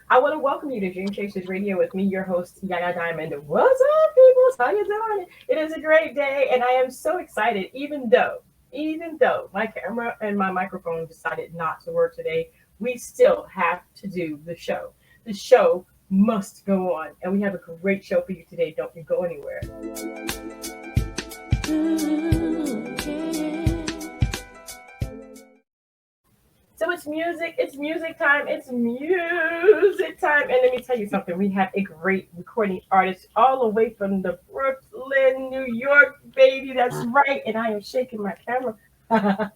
I want to welcome you to Dream Chasers Radio with me, your host, Yaya Diamond. What's up, people? How you doing? It is a great day, and I am so excited, even though my camera and my microphone decided not to work today, we still have to do the show. The show must go on, and we have a great show for you today. Don't you go anywhere. So it's music time, it's music time. And let me tell you something, we have a great recording artist all the way from the Brooklyn, New York, baby. That's right. And I am shaking my camera. I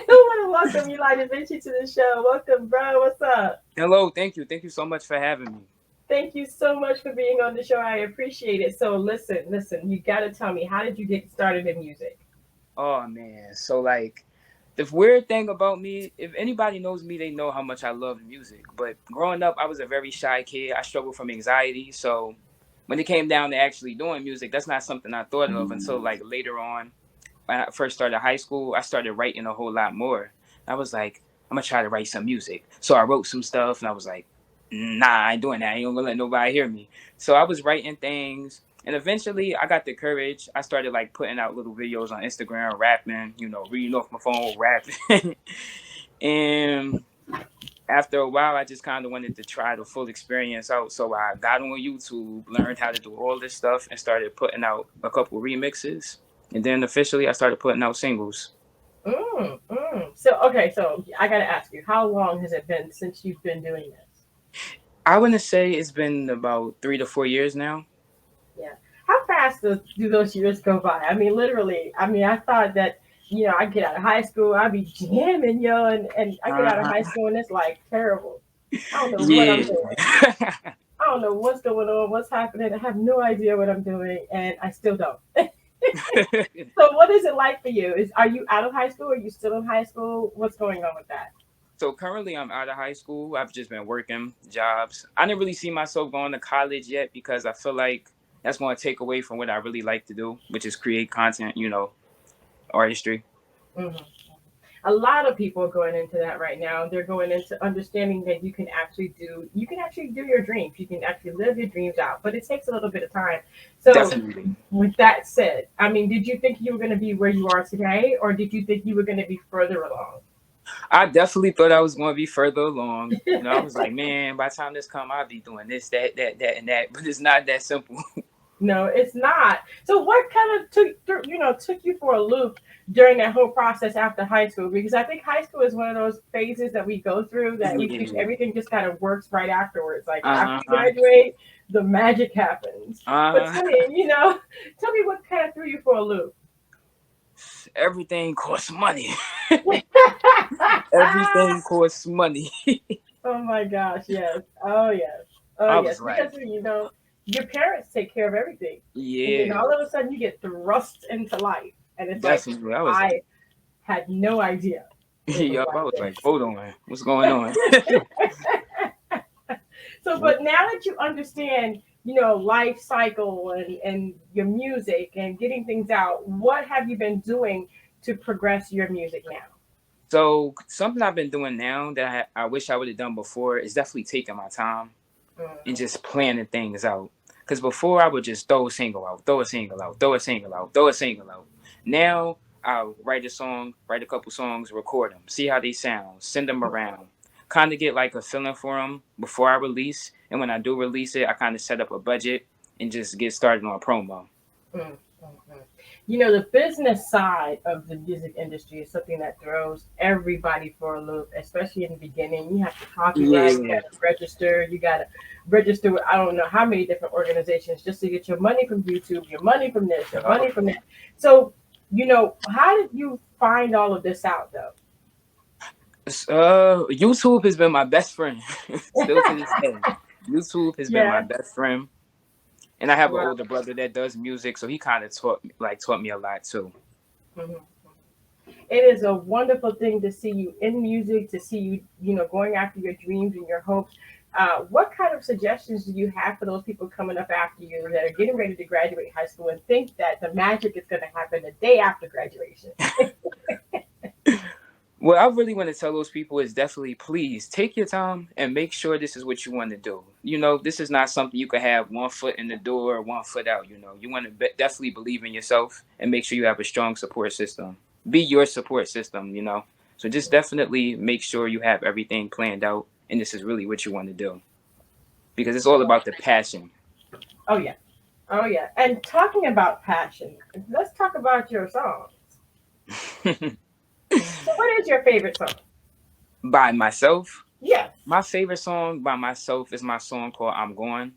want to welcome Eli Davincii to the show. Welcome, bro. What's up? Hello, thank you. Thank you so much for having me. Thank you so much for being on the show. I appreciate it. So listen, you got to tell me, how did you get started in music? Oh man. So like the weird thing about me, if anybody knows me, they know how much I love music. But growing up, I was a very shy kid. I struggled from anxiety. So when it came down to actually doing music, that's not something I thought of until like later on. When I first started high school, I started writing a whole lot more. I was like, I'm gonna try to write some music. So I wrote some stuff and I was like, nah, I ain't doing that. I ain't gonna let nobody hear me. So I was writing things and eventually I got the courage. I started like putting out little videos on Instagram, rapping, reading off my phone, rapping. And after a while, I just kind of wanted to try the full experience out. So I got on YouTube, learned how to do all this stuff, and started putting out a couple remixes. And then officially, I started putting out singles. So I got to ask you, how long has it been since you've been doing this? I want to say it's been about 3 to 4 years now. Yeah. How fast do those years go by? I mean, literally. I mean, I thought that, I get out of high school, I'd be jamming, and I get out of high Uh-huh. school and it's like terrible. I don't know what I'm Yeah. doing. I don't know what's going on, what's happening. I have no idea what I'm doing, and I still don't. So, what is it like for you? Are you out of high school? Are you still in high school? What's going on with that? So currently, I'm out of high school. I've just been working jobs. I didn't really see myself going to college yet because I feel like that's going to take away from what I really like to do, which is create content, artistry. Hmm. A lot of people are going into that right now. They're going into understanding that you can actually do your dreams. You can actually live your dreams out, but it takes a little bit of time. So, Definitely. with that said, I mean, did you think you were going to be where you are today, or did you think you were going to be further along? I definitely thought I was going to be further along. I was like, man, by the time this come, I'll be doing this, that, and that. But it's not that simple. No, it's not. So, what kind of took you for a loop during that whole process after high school? Because I think high school is one of those phases that we go through that we think Yeah. everything just kind of works right afterwards. Like after you Uh-huh. graduate, the magic happens. But Uh-huh. tell me what kind of threw you for a loop. Everything costs money. Everything costs money. Oh my gosh, yes. Oh yes. Oh I yes. was like, Because your parents take care of everything. And then yeah, all of a sudden you get thrust into life. And it's like, definitely. I was like, I had no idea it was yeah, I like was like, this. hold on, what's going on? So, but now that you understand, life cycle and your music and getting things out, what have you been doing to progress your music now? So something I've been doing now that I wish I would have done before is definitely taking my time and Mhm. just planning things out. Because before I would just throw a single out, throw a single out, throw a single out, throw a single out. Now I'll write a song, write a couple songs, record them, see how they sound, send them around, kind of get like a feeling for them before I release. And when I do release it, I kind of set up a budget and just get started on a promo. Mm, mm, mm. The business side of the music industry is something that throws everybody for a loop, especially in the beginning. You have to copyright, you Yeah. got to register with I don't know how many different organizations just to get your money from YouTube, your money from this, your money from that. So, how did you find all of this out though? YouTube has been my best friend still to this day. YouTube has been my Yeah. best friend, and I have an Wow. older brother that does music, so he kind of taught me a lot too. Mhm. It is a wonderful thing to see you in music, to see you, going after your dreams and your hopes. What kind of suggestions do you have for those people coming up after you that are getting ready to graduate high school and think that the magic is going to happen the day after graduation? What I really want to tell those people is definitely please take your time and make sure this is what you want to do. This is not something you can have one foot in the door, one foot out. You want to definitely believe in yourself and make sure you have a strong support system. Be your support system. So just definitely make sure you have everything planned out and this is really what you want to do because it's all about the passion. Oh yeah. Oh yeah. And talking about passion, let's talk about your songs. So what is your favorite song? By myself, Yes. my favorite song by myself is my song called I'm Gone.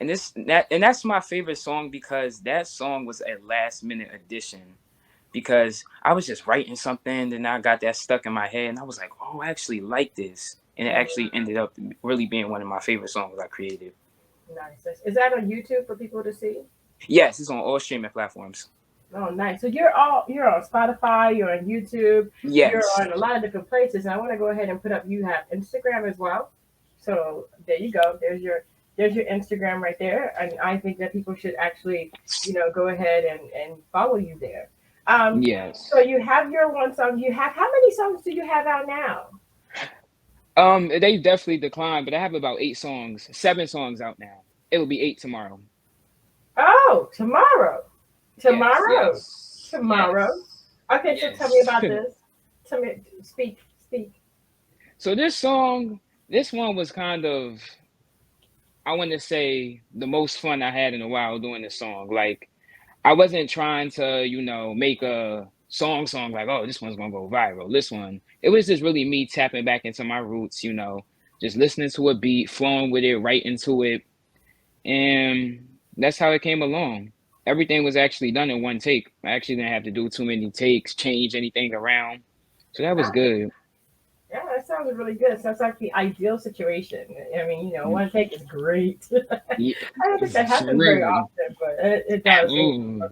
And that's my favorite song because that song was a last minute addition because I was just writing something and I got that stuck in my head and I was like, oh, I actually like this. And it actually ended up really being one of my favorite songs I created. Nice. Is that on YouTube for people to see? Yes, it's on all streaming platforms. Oh, nice. So you're on Spotify, you're on YouTube, you're Yes. on a lot of different places. And I want to go ahead and put up. You have Instagram as well. So there you go. There's your Instagram right there. And I think that people should actually, go ahead and follow you there. So Yes. you have your one song. You have how many songs do you have out now? They definitely declined, but I have about 8 songs, 7 songs out now. It'll be 8 tomorrow. Oh, tomorrow. Yes, Tomorrow. yes, Tomorrow. yes, Okay, so tell me yes. about this. Tell me, speak. So this one was kind of, I want to say, the most fun I had in a while doing this song. Like, I wasn't trying to, make a song like, oh, this one's gonna go viral. This one, it was just really me tapping back into my roots, just listening to a beat, flowing with it, right into it, and that's how it came along. Everything was actually done in one take. I actually didn't have to do too many takes, change anything around, so that was good. Yeah, that sounds really good. Sounds like the ideal situation. I mean, one take is great. Yeah, I don't think that for happens very real. often, but it does. Oh,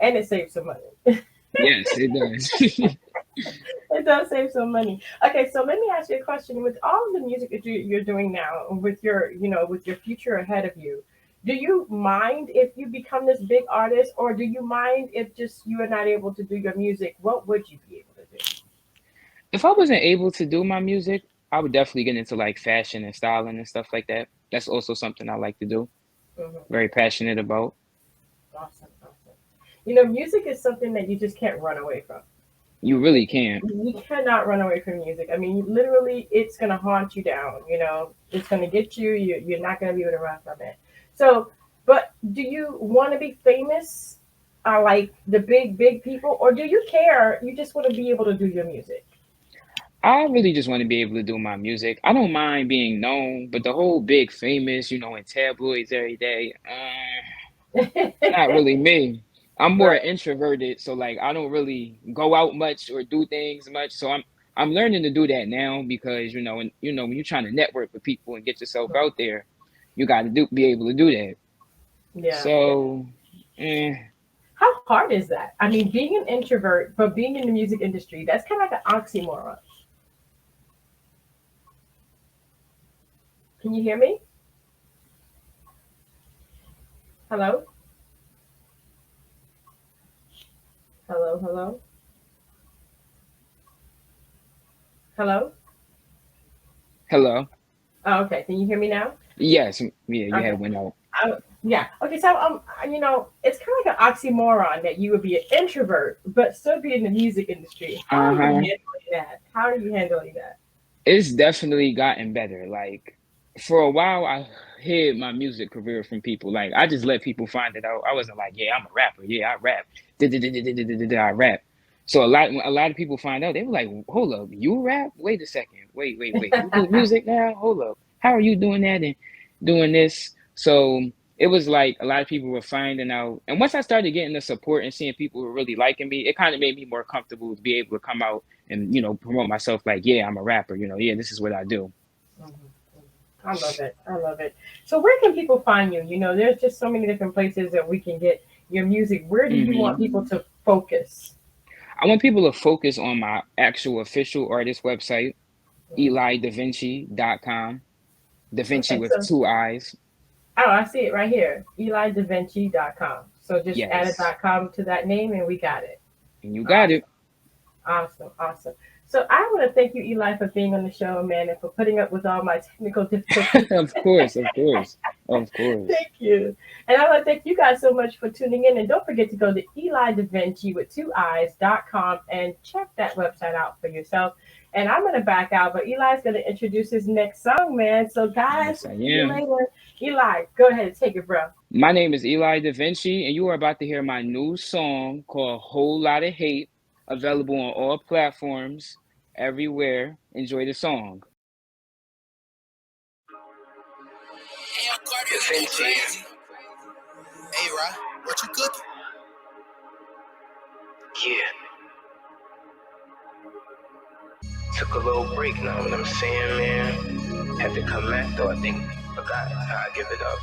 And it saves some money. yes, it does. It does save some money. Okay, so let me ask you a question. With all of the music that you're doing now, with your future ahead of you, do you mind if you become this big artist, or do you mind if just you are not able to do your music? What would you be able to do? If I wasn't able to do my music, I would definitely get into like fashion and styling and stuff like that. That's also something I like to do. Hmm. Very passionate about. Awesome, awesome. Music is something that you just can't run away from. You really can't. You cannot run away from music. I mean, literally, it's gonna haunt you down. It's gonna get you. You're not gonna be able to run from it. So, but do you want to be famous, like the big people, or do you care? You just want to be able to do your music. I really just want to be able to do my music. I don't mind being known, but the whole big famous, in tabloids every day, it's not really me. I'm more Right. introverted, so like I don't really go out much or do things much. So I'm learning to do that now because when you're trying to network with people and get yourself out there, you got to be able to do that. Yeah. So, eh, How hard is that? I mean, being an introvert but being in the music industry, that's kind of like an oxymoron. Can you hear me? Hello. Hello. Hello. Hello. hello. Oh, okay. Can you hear me now? Yes, yeah, you Okay. had went out. Yeah. Okay. So, it's kind of like an oxymoron that you would be an introvert but still be in the music industry. How are you Uh-huh. handling that? How are you handling that? It's definitely gotten better. Like for a while, I hid my music career from people. Like I just let people find it out. I wasn't like, yeah, I'm a rapper. Yeah, I rap. I rap. So a lot of people find out. They were like, hold up, you rap? Wait a second. Wait. You do music now? Hold up. How are you doing that and doing this? So it was like a lot of people were finding out. And once I started getting the support and seeing people who were really liking me, it kind of made me more comfortable to be able to come out and promote myself like, yeah, I'm a rapper. Yeah, this is what I do. Mhm. I love it. I love it. So, where can people find you? There's just so many different places that we can get your music. Where do you want Hmm. people to focus? I want people to focus on my actual official artist website, Mhm. elidavincii.com. Da Vinci Okay, with so 2 eyes. I see it right here. EliDaVinci.com. So just add a Yes, .com to that name and we got it. and you got Awesome. it. Awesome. Awesome. So I want to thank you, Eli, for being on the show, man, and for putting up with all my technical difficulties. Of course, of course, of course. Thank you. And I want to thank you guys so much for tuning in. And don't forget to go to Eli Davincii with 2 eyes.com and check that website out for yourself. And I'm going to back out, but Eli's going to introduce his next song, man. So, guys, Yes, I see you am. later. Eli, go ahead and take it, bro. My name is Eli Davincii, and you are about to hear my new song called Whole Lot of Hate, available on all platforms, everywhere. Enjoy the song. Hey, I'm Davincii. Hey, Rod, what you cooking? Yeah. Took a little break, know what I'm saying, man? Had to come back, though. I think forgot how I give it up.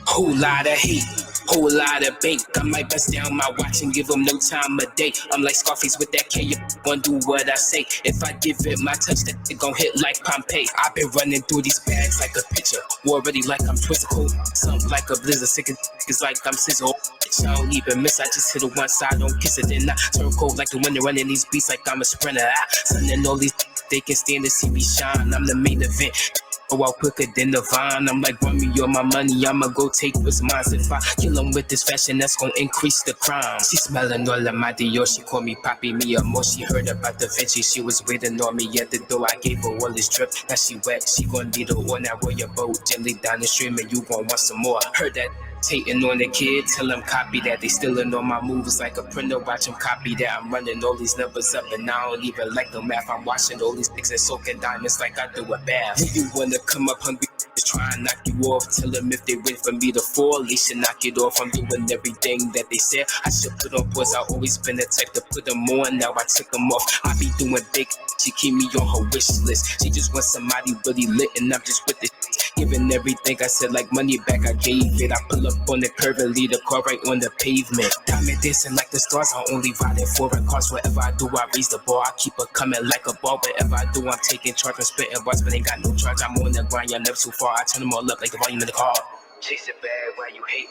Whole lot of hate, whole lot of bank. I might bust down my watch and give them no time of day. I'm like Scarface with that K, gon' do what I say. If I give it my touch, that it gon' hit like Pompeii. I've been running through these bags like a pitcher, already like I'm twistical. Something like a blizzard, sick it's like I'm sizzle. I don't even miss, I just hit it one side, don't kiss it. Then I turn cold like the winter, running these beats like I'm a sprinter. Sending all these, they can stand to see me shine. I'm the main event. Go out quicker than the vine. I'm like, run me all my money, I'ma go take what's mine. If I kill him with this fashion, that's gonna increase the crime. She smelling all of my Dior, she called me Papi Mia more. She heard about Davincii, she was waiting on me at the door. I gave her all this drip, now she wet, she gon' need her on that royal boat. Gently down the stream and you gon' want some more. Heard that hating on the kid, tell them copy that. They stealing on my moves like a printer, watch them copy that. I'm running all these numbers up and I don't even like the math. I'm washing all these pics and soaking diamonds like I do a bath. When you wanna come up hungry, just try and knock you off. Tell them if they wait for me to fall, they should knock it off. I'm doing everything that they said I should put on pause. I always been the type to put them on, now I took them off. I be doing big, she keep me on her wish list. She just wants somebody really lit and I'm just with it. Giving everything I said like money back, I gave it. I pull up on the curve and lead the car right on the pavement. Diamond dancing like the stars, I only riding for a cause. Wherever I do, I raise the bar. I keep it coming like a ball. Wherever I do, I'm taking charge. I'm spitting bars, but ain't got no charge. I'm on the grind, I'm never too far. I turn them all up like the volume in the car. Chase it bag while you hating,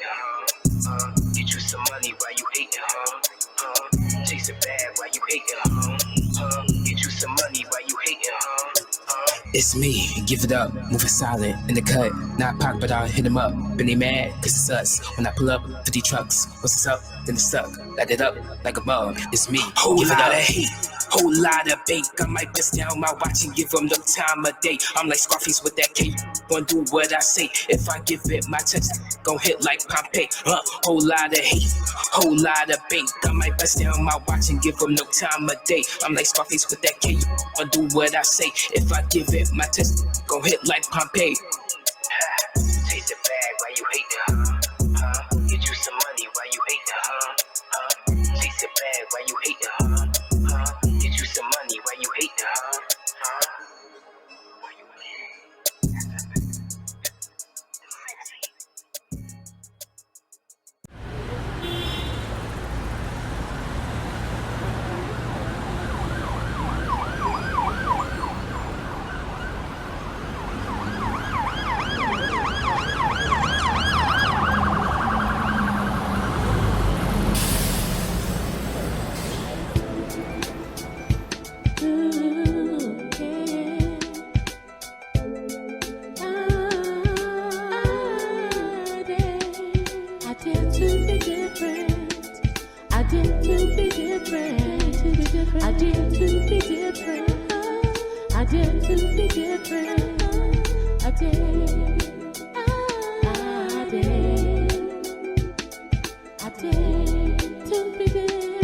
get you some money while you hating, chase it bag while you hating, get you some money while you hating, It's me, give it up, moving silent, in the cut, not pop, but I'll hit him up. Been they mad, cause it's us. When I pull up, 50 trucks, once it's up, then it's stuck. Light it up like a bug, it's me, whole lot of hate, whole lot of bank. I might bust down my watch and give them no time of day. I'm like Scarface with that K, gon' do what I say. If I give it my touch, gon' hit like Pompeii. Whole lot of hate, whole lot of bank. I might bust down my watch and give them no time of day. I'm like Scarface with that K, gon' do what I say. If I give it my touch, gon' hit like Pompeii. chase it bag while you hating, get you some money while you hating, chase it bag while you hating, get you some money while you hating, I dare to be different.